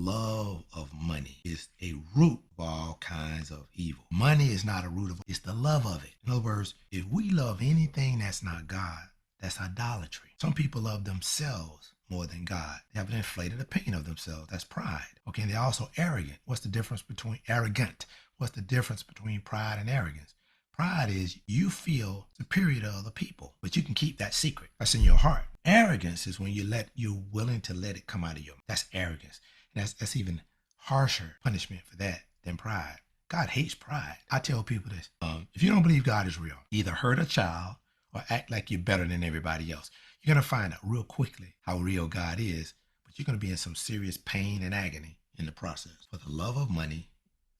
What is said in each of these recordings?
love of money is a root of all kinds of evil. Money is not a root of it, it's the love of it. In other words, if we love anything that's not God, that's idolatry. Some people love themselves more than God. They have an inflated opinion of themselves. That's pride. Okay, and they're also arrogant. What's the difference between arrogant? What's the difference between pride and arrogance? Pride is you feel superior to other people, but you can keep that secret. That's in your heart. Arrogance is when you're willing to let it come out of you. That's arrogance. And that's even harsher punishment for that than pride. God hates pride. I tell people this. If you don't believe God is real, either hurt a child or act like you're better than everybody else. You're going to find out real quickly how real God is, but you're going to be in some serious pain and agony in the process. For the love of money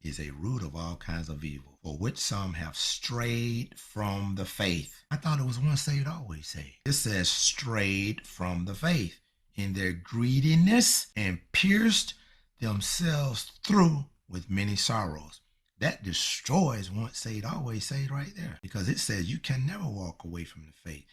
is a root of all kinds of evil, for which some have strayed from the faith. I thought it was once saved, always saved. It says strayed from the faith in their greediness and pierced themselves through with many sorrows. That destroys once saved, always saved right there, because it says you can never walk away from the faith.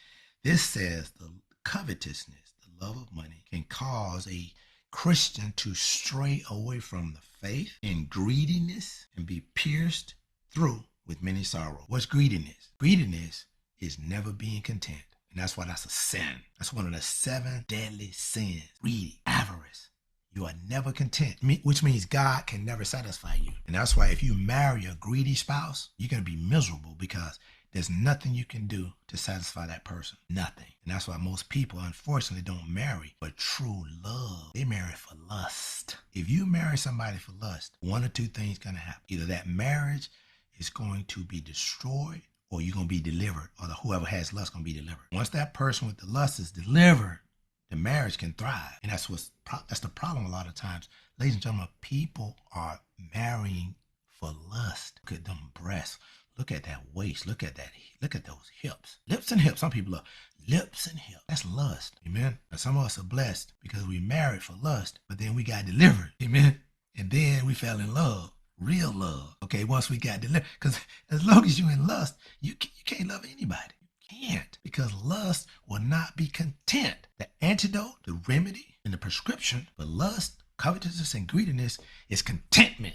This says the covetousness, the love of money, can cause a Christian to stray away from the faith in greediness and be pierced through with many sorrows. What's greediness? Greediness is never being content. And that's why that's a sin. That's one of the 7 deadly sins. Greed, avarice. You are never content, which means God can never satisfy you. And that's why if you marry a greedy spouse, you're going to be miserable because there's nothing you can do to satisfy that person. Nothing. And that's why most people, unfortunately, don't marry for true love. They marry for lust. If you marry somebody for lust, one or two things going to happen. Either that marriage is going to be destroyed or you're going to be delivered, or whoever has lust going to be delivered. Once that person with the lust is delivered, the marriage can thrive. And that's the problem a lot of times. Ladies and gentlemen, people are marrying for lust. Look at them breasts. Look at that waist. Look at those hips. Lips and hips. Some people love lips and hips. That's lust. Amen. And some of us are blessed because we married for lust, but then we got delivered. Amen. And then we fell in love. Real love. Okay, once we got delivered. Because as long as you're in lust, you can't love anybody. You can't. Because lust will not be content. The antidote, the remedy, and the prescription for lust, covetousness, and greediness is contentment.